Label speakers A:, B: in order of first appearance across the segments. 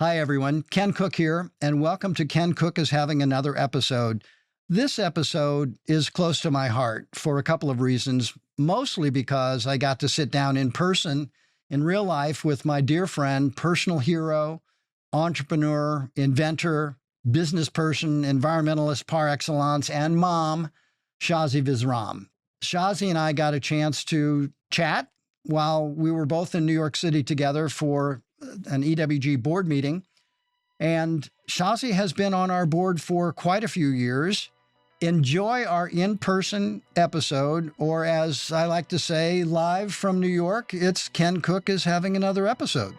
A: Hi, everyone. Ken Cook here, and welcome to Ken Cook is Having Another Episode. This episode is close to my heart for a couple of reasons, mostly because I got to sit down in person in real life with my dear friend, personal hero, entrepreneur, inventor, business person, environmentalist par excellence, and mom, Shazi Visram. Shazi and I got a chance to chat while we were both in New York City together for an EWG board meeting. And Shazi has been on our board for quite a few years. Enjoy our in-person episode, or as I like to say, live from New York, it's Ken Cook is Having Another Episode.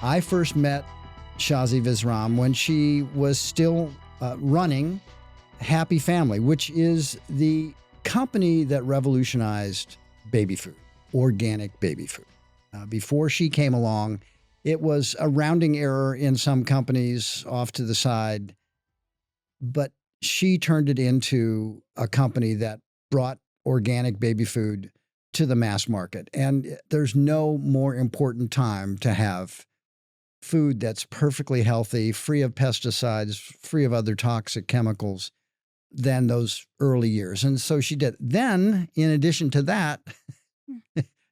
A: I first met Shazi Visram when she was still running Happy Family, which is the company that revolutionized baby food, organic baby food. Before she came along, it was a rounding error in some companies off to the side, but she turned it into a company that brought organic baby food to the mass market. And there's no more important time to have food that's perfectly healthy, free of pesticides, free of other toxic chemicals than those early years. And so she did. Then, in addition to that,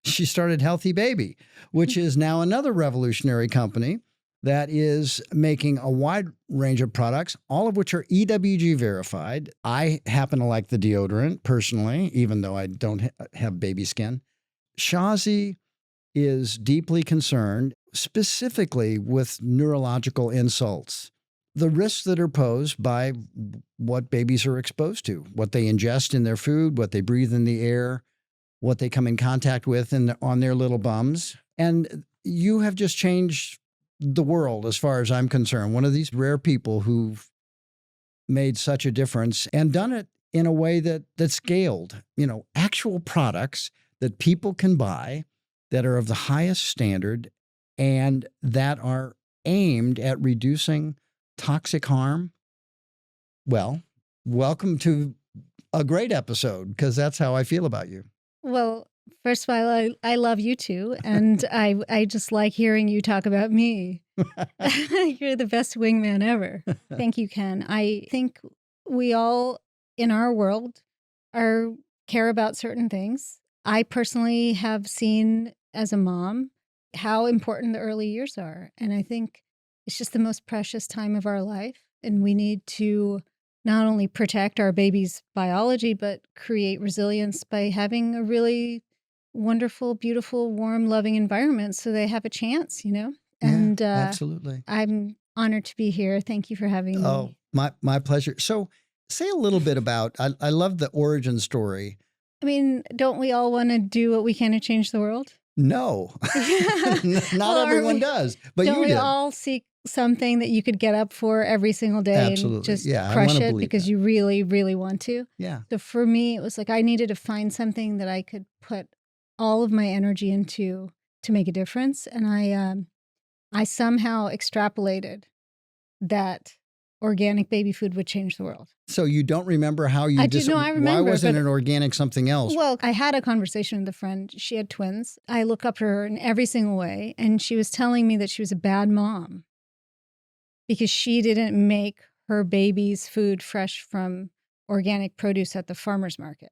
A: she started HealthyBaby, which is now another revolutionary company that is making a wide range of products, all of which are EWG verified. I happen to like the deodorant personally, even though I don't have baby skin. Shazi is deeply concerned specifically with neurological insults, the risks that are posed by what babies are exposed to, what they ingest in their food, what they breathe in the air, what they come in contact with on their little bums. And you have just changed the world as far as I'm concerned. One of these rare people who've made such a difference and done it in a way that scaled, actual products that people can buy that are of the highest standard and that are aimed at reducing toxic harm. Well, welcome to a great episode, because that's how I feel about you.
B: Well, first of all, I love you too. And I just like hearing you talk about me. You're the best wingman ever. Thank you, Ken. I think we all in our world care about certain things. I personally have seen as a mom how important the early years are. And I think it's just the most precious time of our life. And we need to not only protect our baby's biology, but create resilience by having a really wonderful, beautiful, warm, loving environment so they have a chance, And
A: absolutely.
B: I'm honored to be here. Thank you for having me.
A: Oh, my pleasure. So say a little bit about, I love the origin story.
B: I mean, don't we all want to do what we can to change the world?
A: No, not everyone does, but you did.
B: Don't we all seek something that you could get up for every single day
A: Absolutely.
B: and just
A: Yeah,
B: crush
A: I
B: it because
A: that.
B: You really, really want to?
A: Yeah.
B: So for me, it was like I needed to find something that I could put all of my energy into to make a difference. And I somehow extrapolated that organic baby food would change the world.
A: So you don't remember how you
B: No, I remember.
A: Why wasn't it organic something else?
B: Well, I had a conversation with a friend. She had twins. I look up to her in every single way. And she was telling me that she was a bad mom because she didn't make her baby's food fresh from organic produce at the farmer's market.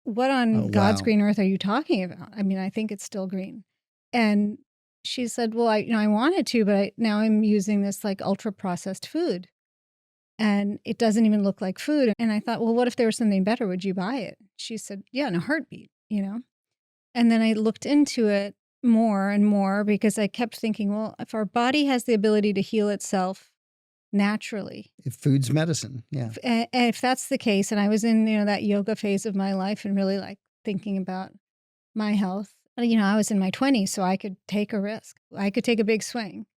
B: What on God's green earth are you talking about? I mean, I think it's still green. And she said, well, I wanted to, but now I'm using this like ultra processed food. And it doesn't even look like food. And I thought, well, what if there was something better? Would you buy it? She said, yeah, in a heartbeat, And then I looked into it more and more because I kept thinking, well, if our body has the ability to heal itself naturally.
A: If food's medicine, yeah.
B: And if that's the case, and I was in, that yoga phase of my life and really like thinking about my health. I was in my 20s, so I could take a risk. I could take a big swing.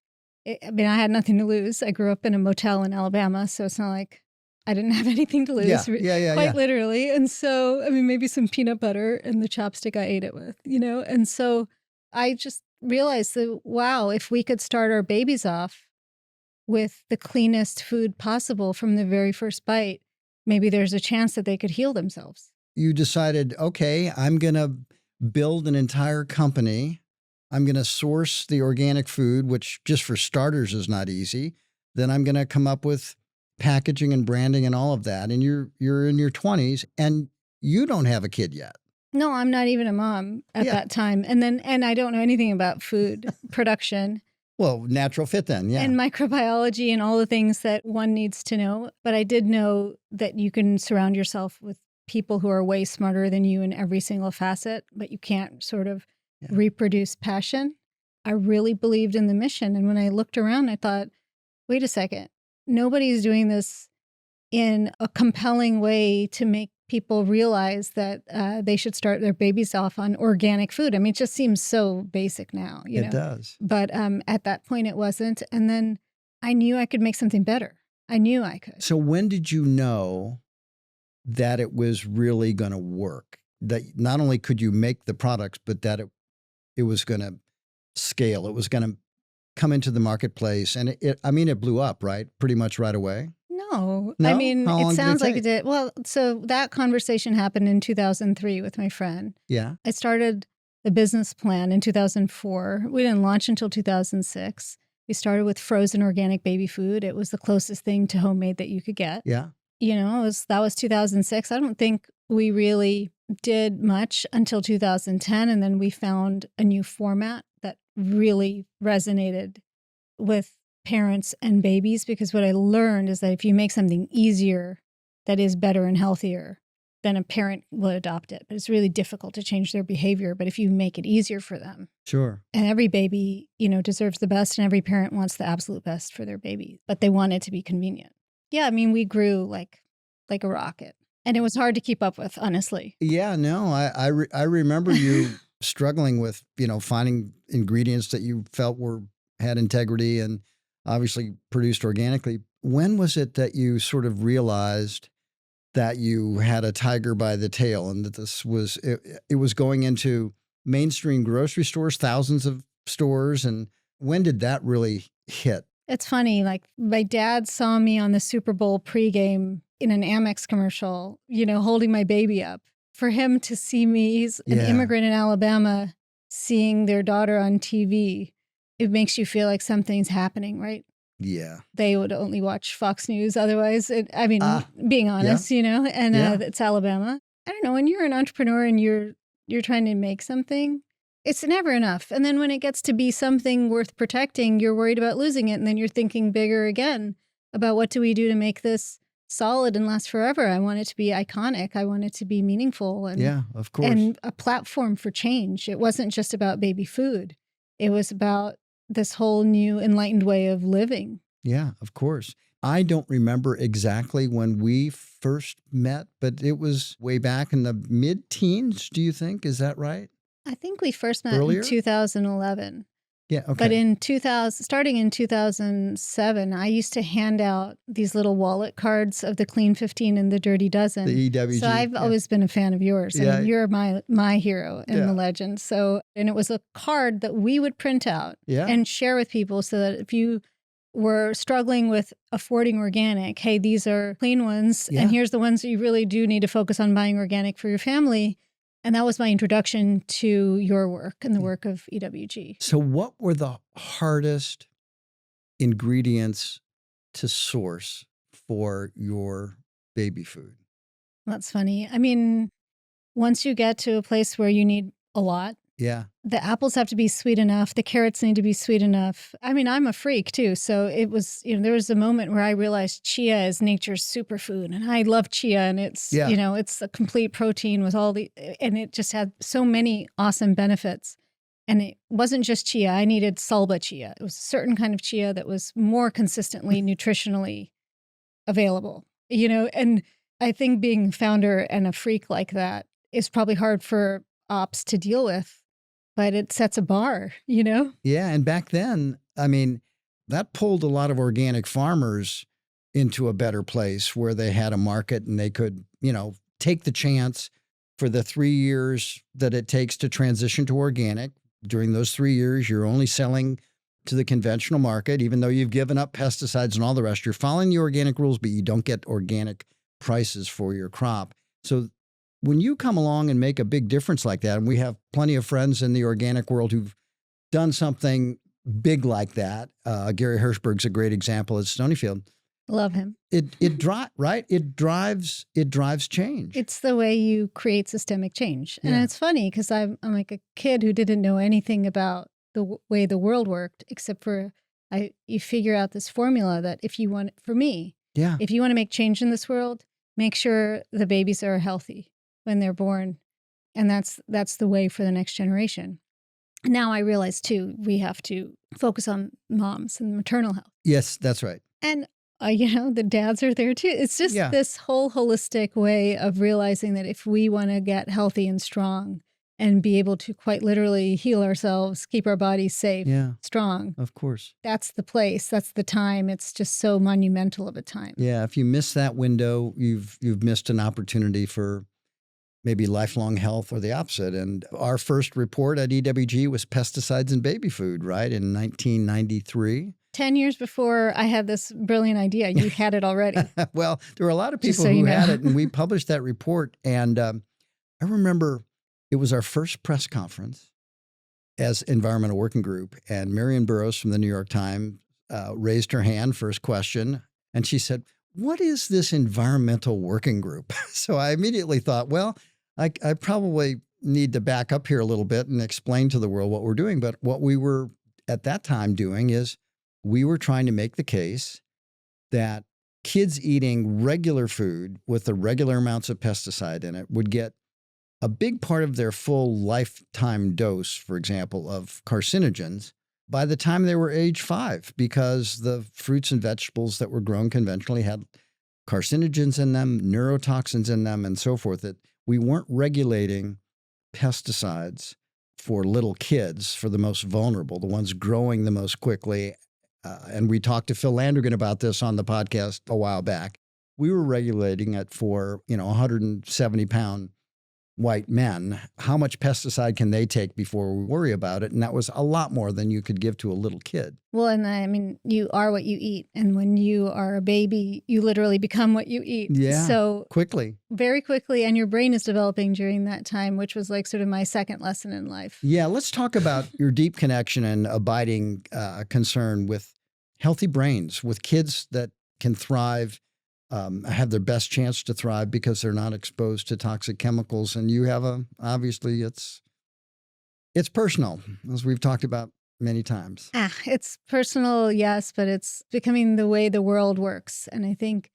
B: I had nothing to lose. I grew up in a motel in Alabama, so it's not like I didn't have anything to lose.
A: Quite
B: literally. And so, maybe some peanut butter and the chopstick I ate it with, And so I just realized that, wow, if we could start our babies off with the cleanest food possible from the very first bite, maybe there's a chance that they could heal themselves.
A: You decided, okay, I'm going to build an entire company. I'm going to source the organic food, which just for starters is not easy. Then I'm going to come up with packaging and branding and all of that. And you're in your 20s and you don't have a kid yet.
B: No, I'm not even a mom at that time. And I don't know anything about food production.
A: Well, natural fit then, yeah.
B: And microbiology and all the things that one needs to know. But I did know that you can surround yourself with people who are way smarter than you in every single facet, but you can't sort of reproduce passion. I really believed in the mission. And when I looked around, I thought, wait a second, nobody's doing this in a compelling way to make people realize that they should start their babies off on organic food. I mean, it just seems so basic now.
A: It does.
B: But at that point, it wasn't. And then I knew I could make something better. I knew I could.
A: So when did you know that it was really going to work? That not only could you make the products, but that it was going to scale. It was going to come into the marketplace. And it blew up, right? Pretty much right away.
B: No,
A: No?
B: I mean,
A: How long
B: it
A: did
B: sounds
A: it
B: like
A: take?
B: it did. Well, so that conversation happened in 2003 with my friend.
A: Yeah.
B: I started the business plan in 2004. We didn't launch until 2006. We started with frozen organic baby food. It was the closest thing to homemade that you could get.
A: Yeah.
B: That was 2006. I don't think we really did much until 2010. And then we found a new format that really resonated with parents and babies, because what I learned is that if you make something easier that is better and healthier, then a parent will adopt it. But it's really difficult to change their behavior. But if you make it easier for them,
A: Sure.
B: and every baby, deserves the best, and every parent wants the absolute best for their baby, but they want it to be convenient. Yeah, I mean, we grew like a rocket, and it was hard to keep up with, honestly.
A: Yeah, no, I remember you struggling with, finding ingredients that you felt had integrity and obviously produced organically. When was it that you sort of realized that you had a tiger by the tail and that this was, it was going into mainstream grocery stores, thousands of stores? And when did that really hit?
B: It's funny, like my dad saw me on the Super Bowl pregame in an Amex commercial, holding my baby up. For him to see me, he's an immigrant in Alabama, seeing their daughter on TV, it makes you feel like something's happening, right?
A: Yeah.
B: They would only watch Fox News otherwise. Being honest, and it's Alabama. I don't know, when you're an entrepreneur and you're trying to make something, it's never enough. And then when it gets to be something worth protecting, you're worried about losing it. And then you're thinking bigger again about what do we do to make this solid and last forever. I want it to be iconic. I want it to be meaningful. And,
A: yeah, of course.
B: And a platform for change. It wasn't just about baby food. It was about this whole new enlightened way of living.
A: Yeah, of course. I don't remember exactly when we first met, but it was way back in the mid-teens, do you think? Is that right?
B: I think we first met
A: Earlier?
B: in 2011.
A: Yeah, okay.
B: But starting in 2007, I used to hand out these little wallet cards of the Clean 15 and the Dirty Dozen.
A: The EWG.
B: So I've always been a fan of yours.
A: Yeah.
B: I mean, you're my hero and the legend. And it was a card that we would print out and share with people so that if you were struggling with affording organic, hey, these are clean ones, and here's the ones that you really do need to focus on buying organic for your family. And that was my introduction to your work and the work of EWG.
A: So what were the hardest ingredients to source for your baby food?
B: That's funny. I mean, once you get to a place where you need a lot, the apples have to be sweet enough. The carrots need to be sweet enough. I mean, I'm a freak too. So it was, there was a moment where I realized chia is nature's superfood. And I love chia. And it's, it's a complete protein with and it just had so many awesome benefits. And it wasn't just chia. I needed salba chia. It was a certain kind of chia that was more consistently nutritionally available, and I think being a founder and a freak like that is probably hard for ops to deal with. But it sets a bar, Yeah,
A: and back then, I mean, that pulled a lot of organic farmers into a better place where they had a market and they could, take the chance for the 3 years that it takes to transition to organic. During those 3 years, you're only selling to the conventional market, even though you've given up pesticides and all the rest. You're following the organic rules, but you don't get organic prices for your crop. So when you come along and make a big difference like that, and we have plenty of friends in the organic world who've done something big like that. Gary Hirschberg's a great example at Stonyfield.
B: Love him.
A: It drives change.
B: It's the way you create systemic change. And
A: Yeah.
B: it's funny because I'm like a kid who didn't know anything about the way the world worked, except for you figure out this formula that if you want, for me,
A: Yeah.
B: if you want to make change in this world, make sure the babies are healthy when they're born. And that's the way for the next generation. Now I realize too, we have to focus on moms and maternal health.
A: Yes, that's right.
B: And the dads are there too. It's just this whole holistic way of realizing that if we want to get healthy and strong and be able to quite literally heal ourselves, keep our bodies safe, strong.
A: Of course.
B: That's the place. That's the time. It's just so monumental of a time.
A: Yeah. If you miss that window, you've missed an opportunity for maybe lifelong health or the opposite. And our first report at EWG was pesticides in baby food, right? In 1993.
B: 10 years before I had this brilliant idea, you had it already.
A: Well, there were a lot of people who had it, and we published that report. And I remember it was our first press conference as Environmental Working Group. And Marion Burroughs from the New York Times raised her hand, first question. And she said, "What is this Environmental Working Group?" So I immediately thought, well, I probably need to back up here a little bit and explain to the world what we're doing. But what we were at that time doing is we were trying to make the case that kids eating regular food with the regular amounts of pesticide in it would get a big part of their full lifetime dose, for example, of carcinogens by the time they were age 5, because the fruits and vegetables that were grown conventionally had carcinogens in them, neurotoxins in them, and so forth, that we weren't regulating pesticides for little kids, for the most vulnerable, the ones growing the most quickly. And we talked to Phil Landrigan about this on the podcast a while back. We were regulating it for, 170-pound white men. How much pesticide can they take before we worry about it? And that was a lot more than you could give to a little kid.
B: Well, and I mean, you are what you eat. And when you are a baby, you literally become what you eat.
A: Yeah.
B: So
A: quickly.
B: Very quickly. And your brain is developing during that time, which was like sort of my second lesson in life.
A: Yeah. Let's talk about your deep connection and abiding concern with healthy brains, with kids that can thrive, have their best chance to thrive because they're not exposed to toxic chemicals. And you have obviously it's personal, as we've talked about many times.
B: It's personal, yes, but it's becoming the way the world works. And I think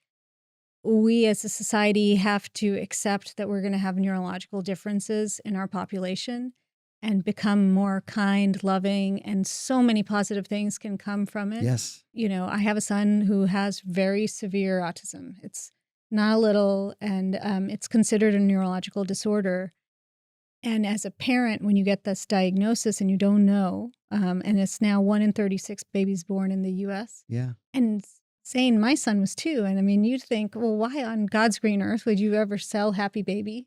B: we as a society have to accept that we're going to have neurological differences in our population and become more kind, loving, and so many positive things can come from it.
A: Yes.
B: I have a son who has very severe autism. It's not a little, and it's considered a neurological disorder. And as a parent, when you get this diagnosis and you don't know, and it's now 1 in 36 babies born in the U.S.
A: Yeah.
B: And Zane, my son was 2. And I mean, you'd think, well, why on God's green earth would you ever sell HealthyBaby?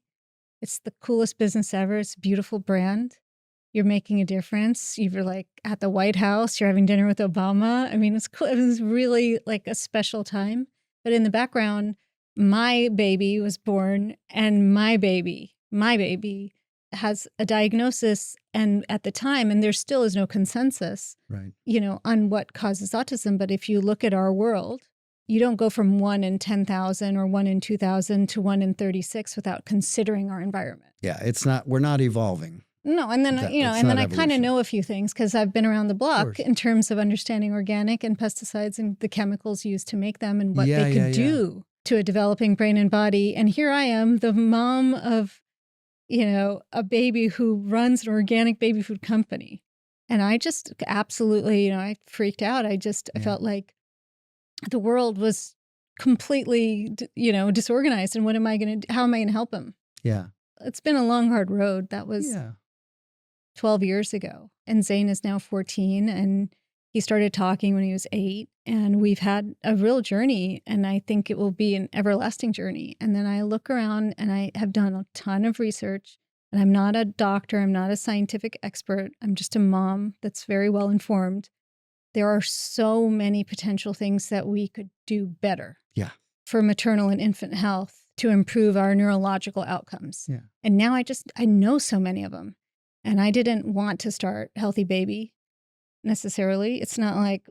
B: It's the coolest business ever. It's a beautiful brand. You're making a difference. You're like at the White House. You're having dinner with Obama. I mean, it's cool. It was really like a special time. But in the background, my baby was born, and my baby has a diagnosis. And at the time, and there still is no consensus,
A: right,
B: on what causes autism. But if you look at our world, you don't go from 1 in 10,000 or 1 in 2,000 to 1 in 36 without considering our environment.
A: Yeah, we're not evolving.
B: No, and then, I kind of know a few things because I've been around the block in terms of understanding organic and pesticides and the chemicals used to make them and what they could do to a developing brain and body. And here I am, the mom of, a baby who runs an organic baby food company. And I just absolutely, I freaked out. I felt like the world was completely, disorganized. And how am I going to help him?
A: Yeah.
B: It's been a long, hard road. That was 12 years ago. And Zane is now 14, and he started talking when he was 8. And we've had a real journey, and I think it will be an everlasting journey. And then I look around, and I have done a ton of research, and I'm not a doctor. I'm not a scientific expert. I'm just a mom that's very well informed. There are so many potential things that we could do better for maternal and infant health to improve our neurological outcomes.
A: Yeah.
B: And now I know so many of them. And I didn't want to start HealthyBaby necessarily. It's not like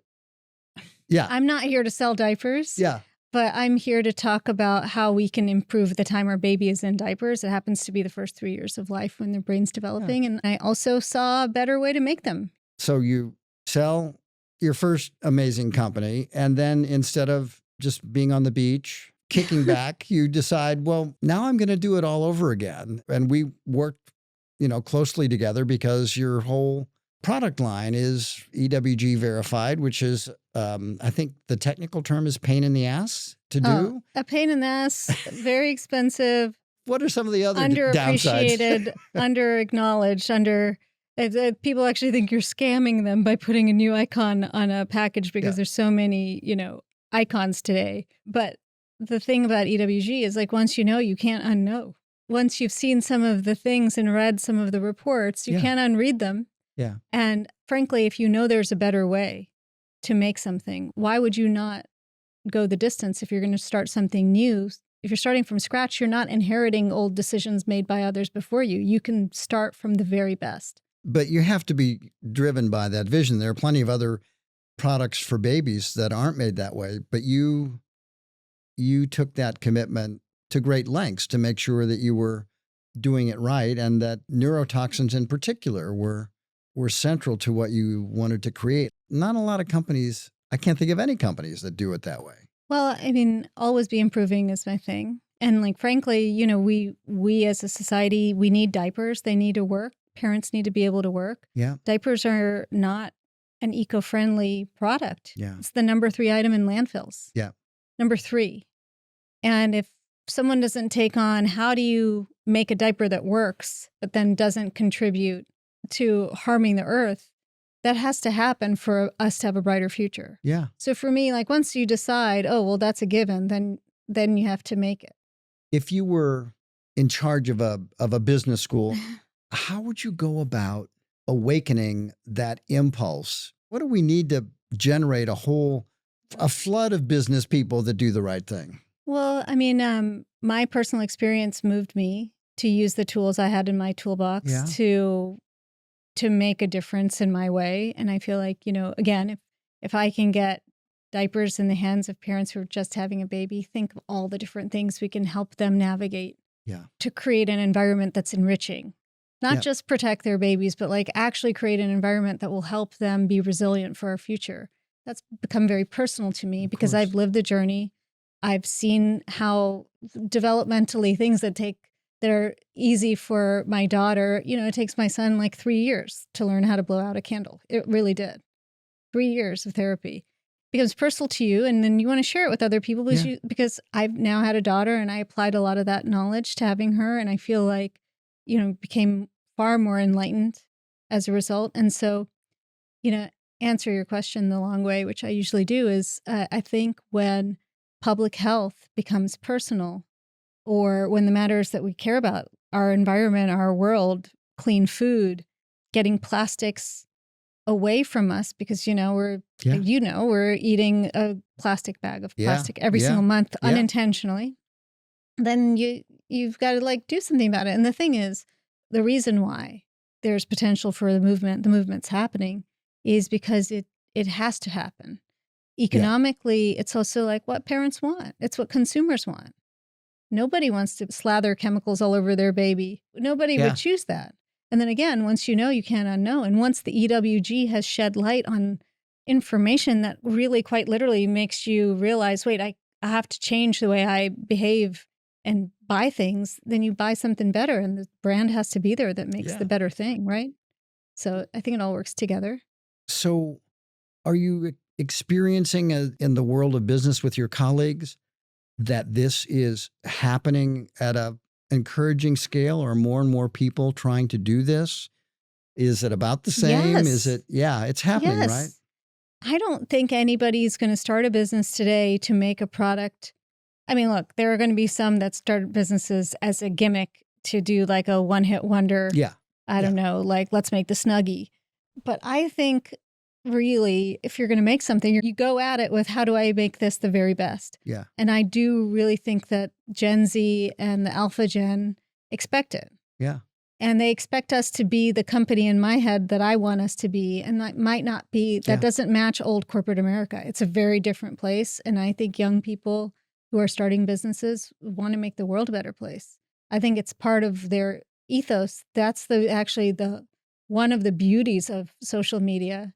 B: I'm not here to sell diapers.
A: Yeah.
B: But I'm here to talk about how we can improve the time our baby is in diapers. It happens to be the first 3 years of life when their brain's developing. Yeah. And I also saw a better way to make them.
A: So you sell your first amazing company, and then instead of just being on the beach, kicking back, you decide, well, now I'm going to do it all over again. And we worked, closely together because your whole product line is EWG Verified, which is, I think the technical term is pain in the ass to do.
B: A pain in the ass, very expensive.
A: What are some of the other
B: underappreciated, under-acknowledged, people actually think you're scamming them by putting a new icon on a package because there's so many, icons today. But the thing about EWG is like once you know, you can't unknow. Once you've seen some of the things and read some of the reports, you can't unread them.
A: Yeah.
B: And frankly, if you know there's a better way to make something, why would you not go the distance if you're going to start something new? If you're starting from scratch, you're not inheriting old decisions made by others before you. You can start from the very best.
A: But you have to be driven by that vision. There are plenty of other products for babies that aren't made that way, but you took that commitment to great lengths to make sure that you were doing it right and that neurotoxins in particular were central to what you wanted to create. Not a lot of companies, I can't think of any companies that do it that way.
B: Well, I mean, always be improving is my thing. And frankly, we as a society, we need diapers. They need to work. Parents need to be able to work.
A: Yeah.
B: Diapers are not an eco-friendly product.
A: Yeah.
B: It's the number 3 item in landfills.
A: Yeah.
B: Number 3. And if someone doesn't take on how do you make a diaper that works, but then doesn't contribute to harming the earth, that has to happen for us to have a brighter future.
A: Yeah.
B: So for me, once you decide, oh, well, that's a given, then you have to make it.
A: If you were in charge of a business school, how would you go about awakening that impulse? What do we need to generate a flood of business people that do the right thing?
B: Well, I mean, my personal experience moved me to use the tools I had in my toolbox to make a difference in my way. And I feel like, again, if I can get diapers in the hands of parents who are just having a baby, think of all the different things we can help them navigate to create an environment that's enriching. Not just protect their babies, but actually create an environment that will help them be resilient for our future. That's become very personal to me because I've lived the journey. I've seen how developmentally things that are easy for my daughter, it takes my son 3 years to learn how to blow out a candle. It really did. 3 years of therapy. It becomes personal to you, and then you want to share it with other people because I've now had a daughter and I applied a lot of that knowledge to having her, and I feel like, became far more enlightened as a result. And so, answer your question the long way, which I usually do, is I think when public health becomes personal, or when the matters that we care about, our environment, our world, clean food, getting plastics away from us, because we're eating a plastic bag of plastic every single month unintentionally, then you've got to do something about it. And the thing is, the reason why there's potential for the movement's happening is because it has to happen. Economically, it's also what parents want. It's what consumers want. Nobody wants to slather chemicals all over their baby. Nobody would choose that. And then again, once you know, you can't unknow. And once the EWG has shed light on information that really quite literally makes you realize, wait, I have to change the way I behave and buy things, then you buy something better. And the brand has to be there that makes the better thing, right? So I think it all works together.
A: So are you experiencing in the world of business with your colleagues that this is happening at a encouraging scale, or more and more people trying to do this? Is it about the same?
B: Yes.
A: Is it? Yeah, it's happening, right?
B: I don't think anybody's going to start a business today to make a product. I mean, look, there are going to be some that start businesses as a gimmick to do a one-hit wonder.
A: Yeah.
B: I don't know, let's make the Snuggie. But I think really, if you're going to make something, you go at it with, how do I make this the very best?
A: Yeah.
B: And I do really think that Gen Z and the Alpha Gen expect it.
A: Yeah.
B: And they expect us to be the company in my head that I want us to be. And that might not be, that doesn't match old corporate America. It's a very different place. And I think young people who are starting businesses want to make the world a better place. I think it's part of their ethos. That's one of the beauties of social media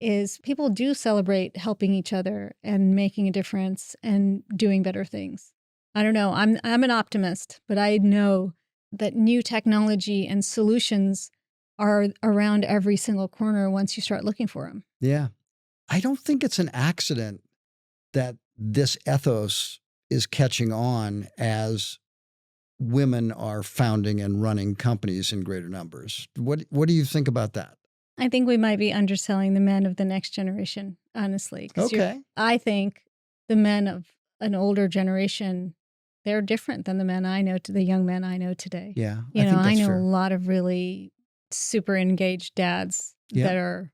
B: is people do celebrate helping each other and making a difference and doing better things. I don't know. I'm an optimist, but I know that new technology and solutions are around every single corner once you start looking for them.
A: Yeah. I don't think it's an accident that this ethos is catching on as women are founding and running companies in greater numbers. What do you think about that?
B: I think we might be underselling the men of the next generation, honestly.
A: Okay.
B: I think the men of an older generation, they're different than the men I know, to the young men I know today.
A: Yeah.
B: I know a lot of really super engaged dads that are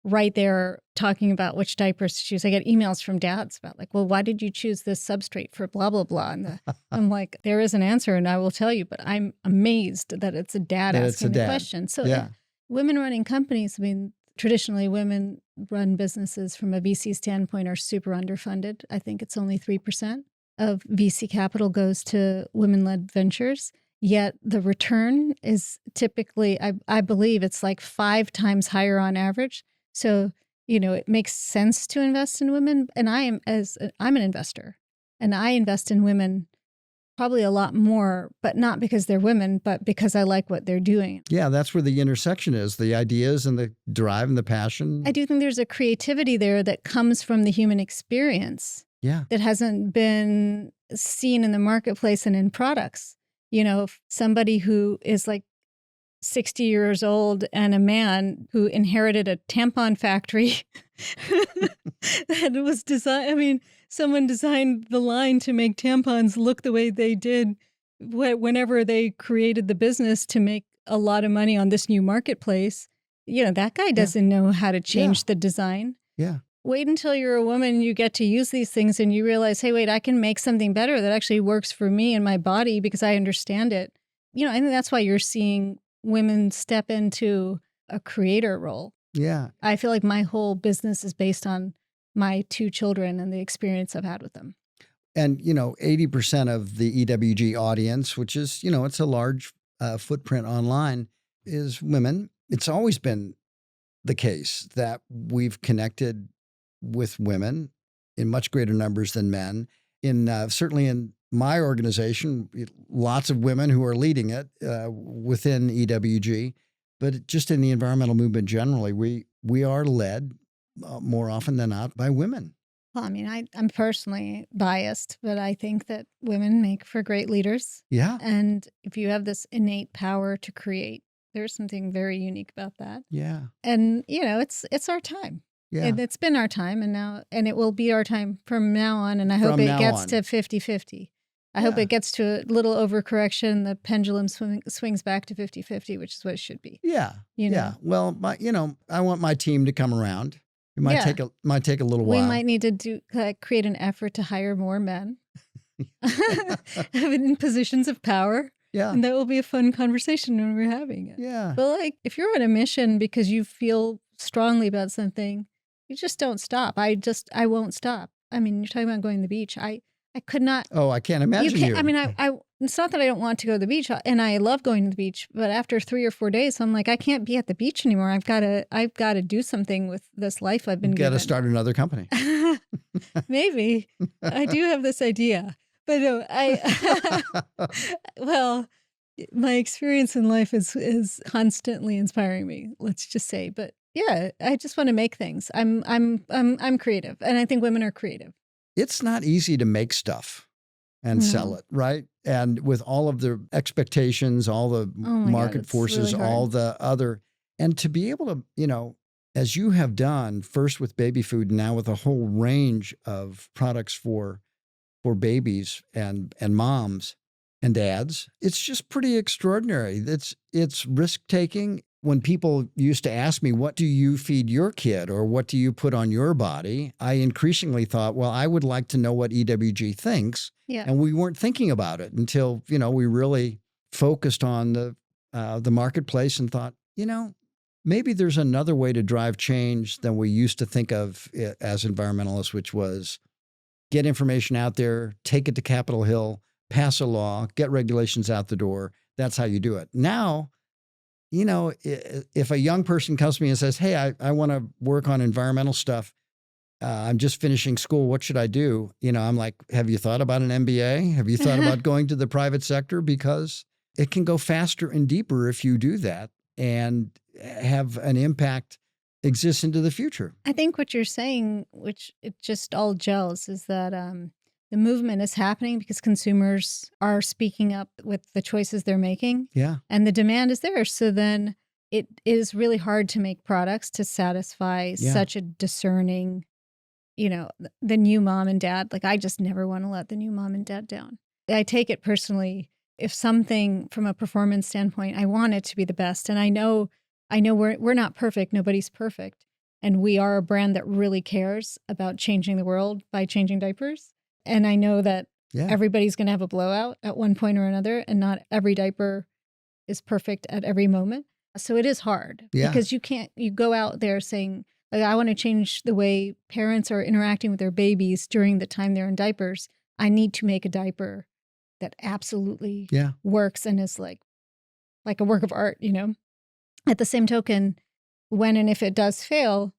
B: right there talking about which diapers to choose. I get emails from dads about like, well, why did you choose this substrate for blah, blah, blah? And I'm like, there is an answer and I will tell you, but I'm amazed that it's a dad asking the question. So women running companies, I mean, traditionally women run businesses from a VC standpoint are super underfunded. I think it's only 3% of VC capital goes to women-led ventures. Yet the return is typically, I believe it's like 5 times higher on average. So, it makes sense to invest in women. And I'm an investor and I invest in women probably a lot more, but not because they're women, but because I like what they're doing.
A: Yeah, that's where the intersection is, the ideas and the drive and the passion.
B: I do think there's a creativity there that comes from the human experience that hasn't been seen in the marketplace and in products. Somebody who is like 60 years old and a man who inherited a tampon factory that was designed. I mean, someone designed the line to make tampons look the way they did whenever they created the business to make a lot of money on this new marketplace. That guy doesn't know how to change the design.
A: Yeah.
B: Wait until you're a woman and you get to use these things and you realize, hey, wait, I can make something better that actually works for me and my body because I understand it. I think that's why you're seeing women step into a creator role.
A: Yeah.
B: I feel like my whole business is based on my 2 children and the experience I've had with them.
A: And, 80% of the EWG audience, which is, it's a large footprint online, is women. It's always been the case that we've connected with women in much greater numbers than men. Certainly in my organization, lots of women who are leading it within EWG, but just in the environmental movement generally, we are led more often than not by women.
B: Well, I mean, I'm personally biased, but I think that women make for great leaders.
A: Yeah.
B: And if you have this innate power to create, there's something very unique about that.
A: Yeah.
B: And, it's our time.
A: Yeah.
B: And it's been our time and it will be our time from now on. And I hope it gets to 50-50. I hope it gets to a little overcorrection. The pendulum swings back to 50-50, which is what it should be.
A: Yeah. Yeah. Well, I want my team to come around. It might take a little while.
B: We might need to create an effort to hire more men in positions of power.
A: Yeah.
B: And that will be a fun conversation when we're having it.
A: Yeah.
B: But if you're on a mission because you feel strongly about something, you just don't stop. I won't stop. I mean, you're talking about going to the beach. I could not.
A: Oh, I can't imagine you.
B: I mean, it's not that I don't want to go to the beach, and I love going to the beach. But after 3 or 4 days, I'm like, I can't be at the beach anymore. I've got to do something with this life I've been given.
A: Got to start another company.
B: Maybe I do have this idea, but no, well, my experience in life is constantly inspiring me. Let's just say, but yeah, I just want to make things. I'm creative, and I think women are creative.
A: It's not easy to make stuff and sell it, right? And with all of the expectations, all the market forces,
B: really
A: all the other, and to be able to, as you have done, first with baby food, and now with a whole range of products for babies and moms and dads, it's just pretty extraordinary. It's risk taking. when people used to ask me, what do you feed your kid or what do you put on your body? I increasingly thought, well, I would like to know what EWG thinks.
B: Yeah.
A: And we weren't thinking about it until, we really focused on the marketplace and thought, maybe there's another way to drive change than we used to think of it as environmentalists, which was get information out there, take it to Capitol Hill, pass a law, get regulations out the door. That's how you do it. Now, if a young person comes to me and says, hey, I want to work on environmental stuff. I'm just finishing school. What should I do? I'm like, have you thought about an MBA? Have you thought about going to the private sector? Because it can go faster and deeper if you do that and have an impact exist into the future.
B: I think what you're saying, which it just all gels, is that the movement is happening because consumers are speaking up with the choices they're making.
A: Yeah.
B: And the demand is there. So then it is really hard to make products to satisfy such a discerning, the new mom and dad. Like, I just never want to let the new mom and dad down. I take it personally. If something from a performance standpoint, I want it to be the best. And I know we're not perfect. Nobody's perfect. And we are a brand that really cares about changing the world by changing diapers. And I know that everybody's going to have a blowout at one point or another, and not every diaper is perfect at every moment. So it is hard because you go out there saying, like, I want to change the way parents are interacting with their babies during the time they're in diapers. I need to make a diaper that absolutely works and is like a work of art, At the same token, when and if it does fail,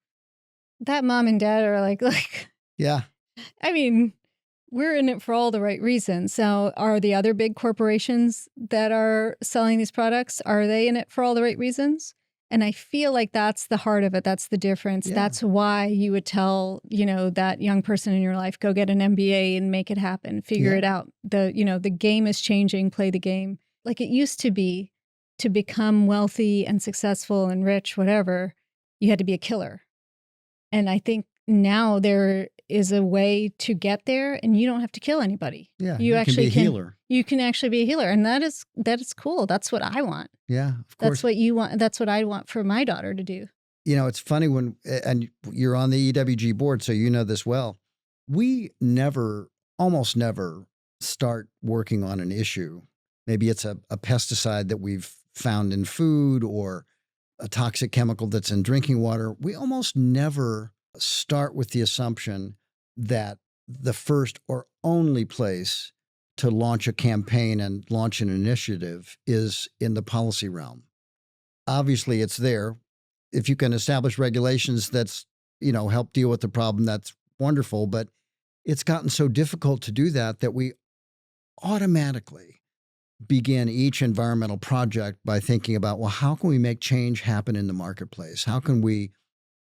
B: that mom and dad are like,
A: yeah.
B: I mean, we're in it for all the right reasons. So are the other big corporations that are selling these products, are they in it for all the right reasons? And I feel like that's the heart of it. That's the difference. Yeah. That's why you would tell, that young person in your life, go get an MBA and make it happen, figure it out. The game is changing, play the game. Like it used to be, to become wealthy and successful and rich, whatever, you had to be a killer. And I think now there is a way to get there and you don't have to kill anybody.
A: Yeah, you actually can be a healer.
B: You can actually be a healer. And that is cool. That's what I want.
A: Yeah, of course.
B: That's what you want. That's what I want for my daughter to do.
A: It's funny and you're on the EWG board, so you know this well. We almost never start working on an issue. Maybe it's a pesticide that we've found in food or a toxic chemical that's in drinking water. We almost never start with the assumption that the first or only place to launch a campaign and launch an initiative is in the policy realm. Obviously, it's there. If you can establish regulations that's, help deal with the problem, that's wonderful. But it's gotten so difficult to do that we automatically begin each environmental project by thinking about, well, how can we make change happen in the marketplace? How can we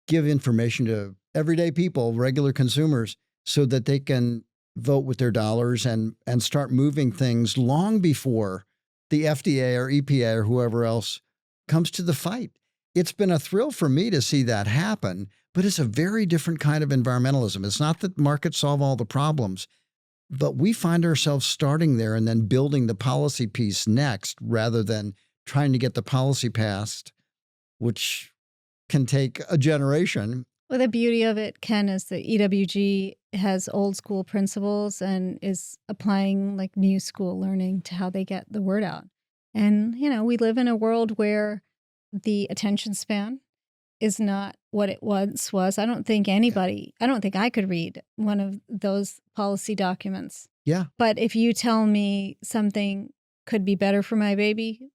A: give information to everyday people, regular consumers, so that they can vote with their dollars and start moving things long before the FDA or EPA or whoever else comes to the fight. It's been a thrill for me to see that happen, but it's a very different kind of environmentalism. It's not that markets solve all the problems, but we find ourselves starting there and then building the policy piece next rather than trying to get the policy passed, which can take a generation.
B: Well, the beauty of it, Ken, is that EWG has old school principles and is applying like new school learning to how they get the word out. And, we live in a world where the attention span is not what it once was. I don't think I could read one of those policy documents.
A: Yeah.
B: But if you tell me something could be better for my baby,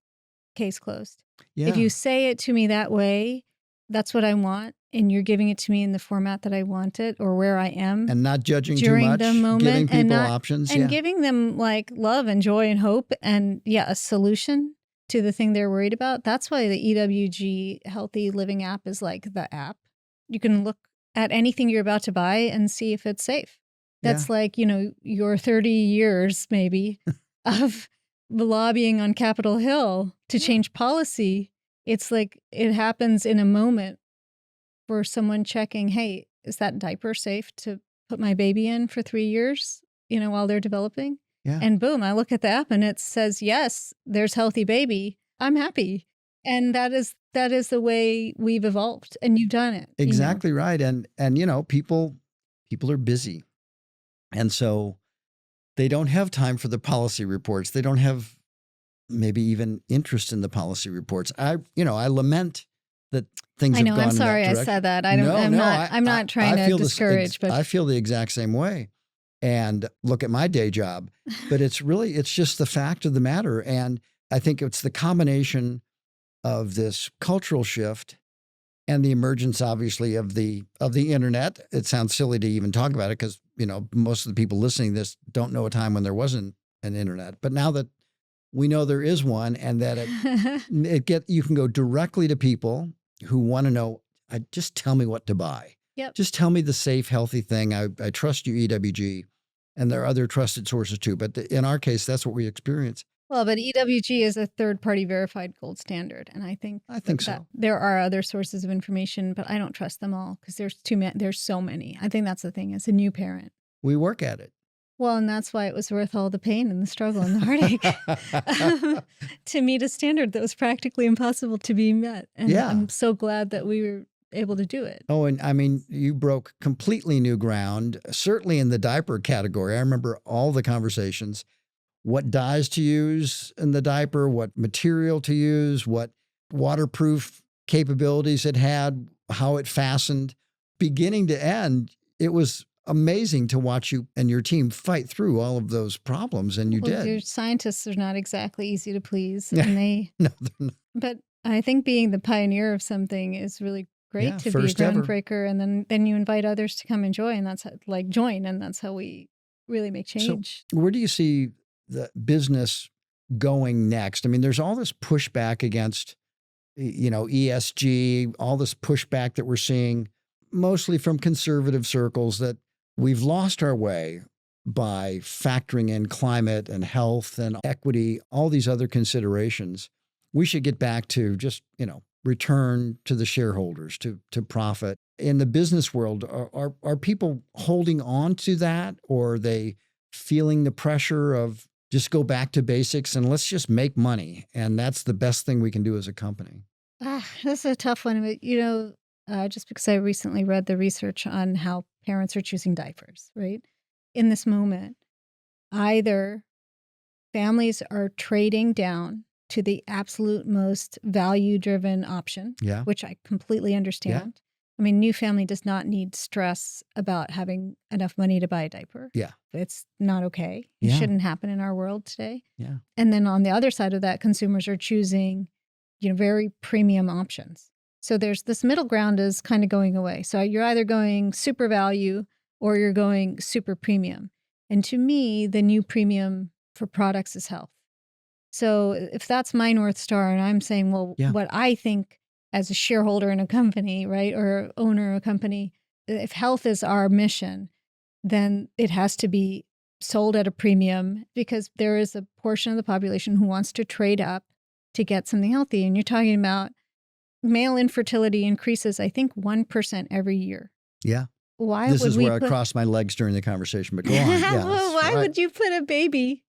B: case closed.
A: Yeah.
B: If you say it to me that way, that's what I want, and you're giving it to me in the format that I want it or where I am.
A: And not judging
B: during
A: too much,
B: the moment,
A: giving people options.
B: And giving them like love and joy and hope and a solution to the thing they're worried about. That's why the EWG Healthy Living app is like the app. You can look at anything you're about to buy and see if it's safe. That's like, your 30 years maybe of lobbying on Capitol Hill to change policy. It's like it happens in a moment for someone checking, hey, is that diaper safe to put my baby in for 3 years, while they're developing?
A: Yeah.
B: And boom, I look at the app and it says, yes, there's HealthyBaby. I'm happy. And that is the way we've evolved, and you've done it.
A: Exactly right. And people are busy. And so they don't have time for the policy reports. They don't have maybe even interest in the policy reports. I lament that things have gone
B: I'm
A: in
B: sorry
A: that direction.
B: I said that. I'm not trying to discourage, but
A: I feel the exact same way. And look at my day job, but it's just the fact of the matter. And I think it's the combination of this cultural shift and the emergence, obviously, of the internet. It sounds silly to even talk about it because, most of the people listening to this don't know a time when there wasn't an internet. But now that we know there is one, and that you can go directly to people who want to know, just tell me what to buy.
B: Yep.
A: Just tell me the safe, healthy thing. I trust you, EWG. And there are other trusted sources too. But in our case, that's what we experience.
B: Well, but EWG is a third-party verified gold standard. And I think
A: so.
B: There are other sources of information, but I don't trust them all because there's so many. I think that's the thing. As a new parent,
A: we work at it.
B: Well, and that's why it was worth all the pain and the struggle and the heartache to meet a standard that was practically impossible to be met. And I'm so glad that we were able to do it.
A: Oh, and I mean, you broke completely new ground, certainly in the diaper category. I remember all the conversations, what dyes to use in the diaper, what material to use, what waterproof capabilities it had, how it fastened. Beginning to end, it was amazing to watch you and your team fight through all of those problems, and you did.
B: Your scientists are not exactly easy to please, and
A: no, they're not.
B: But I think being the pioneer of something is really great to be a groundbreaker, and then you invite others to come and join, and that's join, and that's how we really make change.
A: So where do you see the business going next? I mean, there's all this pushback against, ESG, all this pushback that we're seeing, mostly from conservative circles, that we've lost our way by factoring in climate and health and equity, all these other considerations. We should get back to just, return to the shareholders, to profit. In the business world, are people holding on to that, or are they feeling the pressure of just go back to basics and let's just make money? And that's the best thing we can do as a company.
B: That's a tough one. But, just because I recently read the research on how parents are choosing diapers, right? In this moment, either families are trading down to the absolute most value-driven option, which I completely understand. I mean, new family does not need stress about having enough money to buy a diaper. It's not okay. It shouldn't happen in our world today. And then on the other side of that, consumers are choosing, very premium options. So there's this middle ground is kind of going away. So you're either going super value or you're going super premium. And to me, the new premium for products is health. So if that's my North Star, and I'm saying, well, what I think as a shareholder in a company, right, or owner of a company, if health is our mission, then it has to be sold at a premium, because there is a portion of the population who wants to trade up to get something healthy. And you're talking about male infertility increases, I think, 1% every year.
A: Yeah.
B: This
A: is where I crossed my legs during the conversation, but go on.
B: Well, why would you put a baby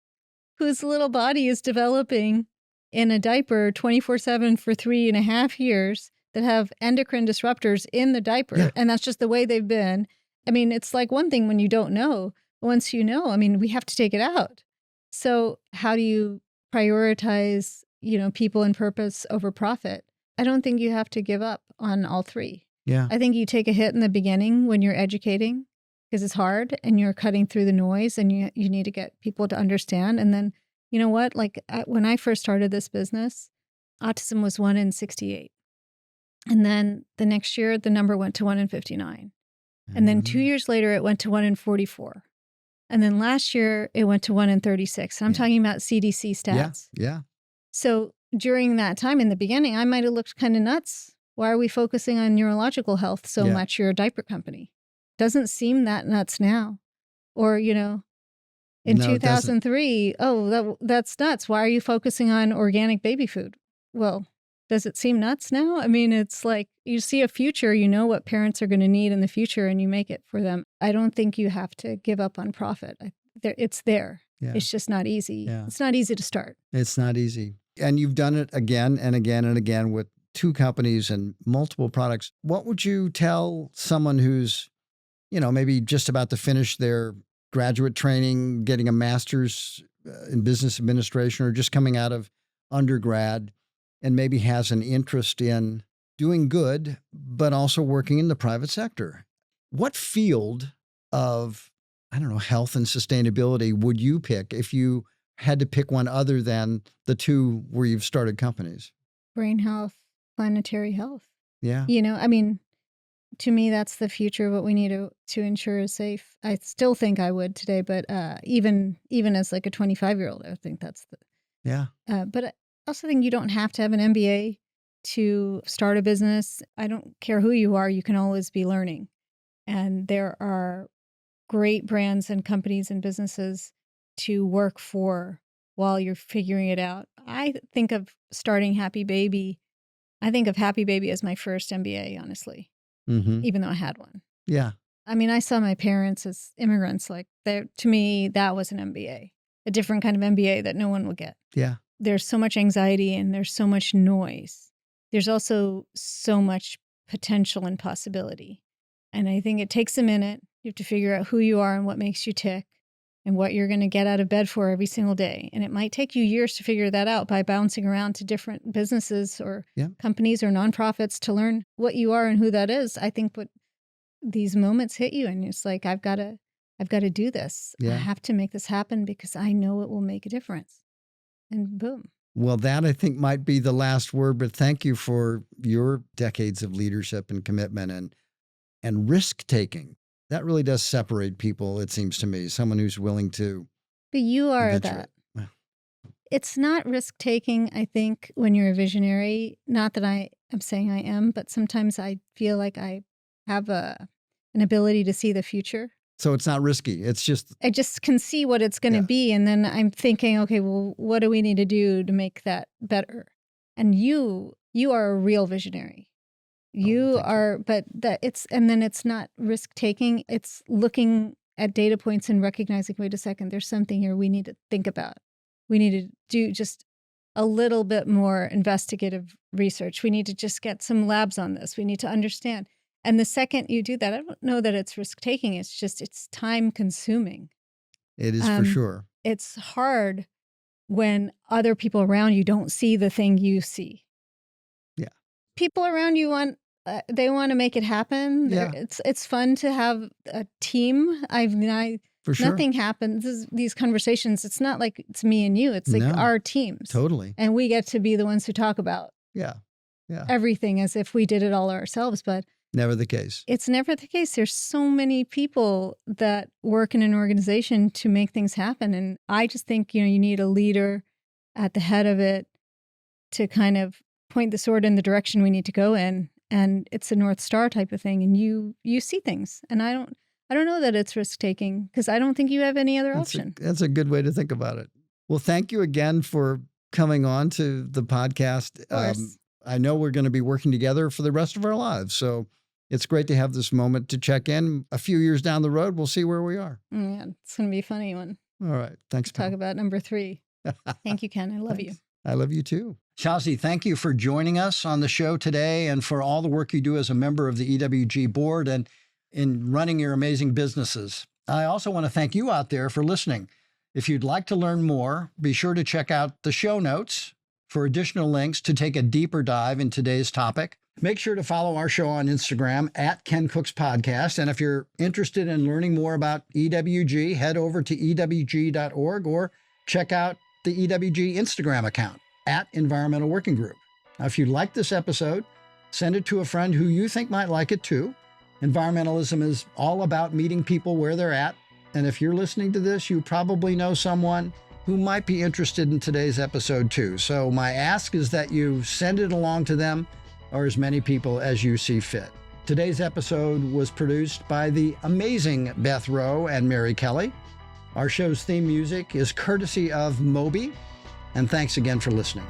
B: whose little body is developing in a diaper 24/7 for 3.5 years that have endocrine disruptors in the diaper? And that's just the way they've been. I mean, it's like one thing when you don't know. Once you know, I mean, we have to take it out. So how do you prioritize, people and purpose over profit? I don't think you have to give up on all three. I think you take a hit in the beginning when you're educating, because it's hard and you're cutting through the noise, and you need to get people to understand. And then, you know what? Like when I first started this business, autism was 1 in 68. And then the next year, the number went to 1 in 59. And then 2 years later, it went to 1 in 44. And then last year, it went to 1 in 36. And I'm talking about CDC stats. So during that time in the beginning, I might have looked kind of nuts. Why are we focusing on neurological health so much? You're a diaper company. Doesn't seem that nuts now. Or, in 2003, that's nuts. Why are you focusing on organic baby food? Well, does it seem nuts now? I mean, it's like you see a future, you know what parents are going to need in the future, and you make it for them. I don't think you have to give up on profit. It's there. It's just not easy. It's not easy to start.
A: It's not easy. And you've done it again and again and again with 2 companies and multiple products. What would you tell someone who's, maybe just about to finish their graduate training, getting a master's in business administration, or just coming out of undergrad and maybe has an interest in doing good, but also working in the private sector? What field of, health and sustainability would you pick if you had to pick one other than the 2 where you've started companies?
B: Brain health, planetary health.
A: Yeah.
B: To me, that's the future of what we need to ensure is safe. I still think I would today, but even as like a 25-year-old, I think that's the.
A: Yeah.
B: But I also think you don't have to have an MBA to start a business. I don't care who you are, you can always be learning. And there are great brands and companies and businesses to work for while you're figuring it out. I think of starting HealthyBaby. I think of HealthyBaby as my first MBA, honestly, even though I had one.
A: Yeah.
B: I mean, I saw my parents as immigrants. Like, to me, that was an MBA, a different kind of MBA that no one will get.
A: Yeah.
B: There's so much anxiety and there's so much noise. There's also so much potential and possibility. And I think it takes a minute. You have to figure out who you are and what makes you tick and what you're going to get out of bed for every single day. And it might take you years to figure that out by bouncing around to different businesses or companies or nonprofits to learn what you are and who that is. I think what these moments hit you and it's like, I've got to do this.
A: Yeah.
B: I have to make this happen because I know it will make a difference. And boom.
A: Well, that I think might be the last word, but thank you for your decades of leadership and commitment and risk-taking. That really does separate people, it seems to me, someone who's willing to.
B: But you are that. It's not risk-taking, I think, when you're a visionary. Not that I am saying I am, but sometimes I feel like I have an ability to see the future.
A: So it's not risky. It's just.
B: I just can see what it's going to be. And then I'm thinking, okay, well, what do we need to do to make that better? And you are a real visionary. You are, but and then it's not risk taking. It's looking at data points and recognizing, wait a second, there's something here we need to think about. We need to do just a little bit more investigative research. We need to just get some labs on this. We need to understand. And the second you do that, I don't know that it's risk taking. It's just, it's time consuming.
A: It is for sure.
B: It's hard when other people around you don't see the thing you see.
A: Yeah. People
B: around you they want to make it happen.
A: Yeah.
B: It's fun to have a team.
A: For sure.
B: Nothing happens. These conversations, it's not like it's me and you. It's like our teams.
A: Totally.
B: And we get to be the ones who talk about everything as if we did it all ourselves. But
A: never the case.
B: It's never the case. There's so many people that work in an organization to make things happen. And I just think, you need a leader at the head of it to kind of point the sword in the direction we need to go in. And it's a North Star type of thing. And you see things. And I don't know that it's risk taking because I don't think you have any other option.
A: That's a good way to think about it. Well, thank you again for coming on to the podcast.
B: Of course.
A: I know we're going to be working together for the rest of our lives. So it's great to have this moment to check in. A few years down the road, we'll see where we are.
B: Yeah, it's going to be a funny one.
A: All right. Thanks,
B: pal. Talk about number 3. Thank you, Ken. I love you.
A: I love you too. Shazi, thank you for joining us on the show today and for all the work you do as a member of the EWG board and in running your amazing businesses. I also want to thank you out there for listening. If you'd like to learn more, be sure to check out the show notes for additional links to take a deeper dive in today's topic. Make sure to follow our show on Instagram at Ken Cook's Podcast. And if you're interested in learning more about EWG, head over to EWG.org or check out the EWG Instagram account at Environmental Working Group. Now, if you like this episode, send it to a friend who you think might like it too. Environmentalism is all about meeting people where they're at. And if you're listening to this, you probably know someone who might be interested in today's episode too. So my ask is that you send it along to them or as many people as you see fit. Today's episode was produced by the amazing Beth Rowe and Mary Kelly. Our show's theme music is courtesy of Moby. And thanks again for listening.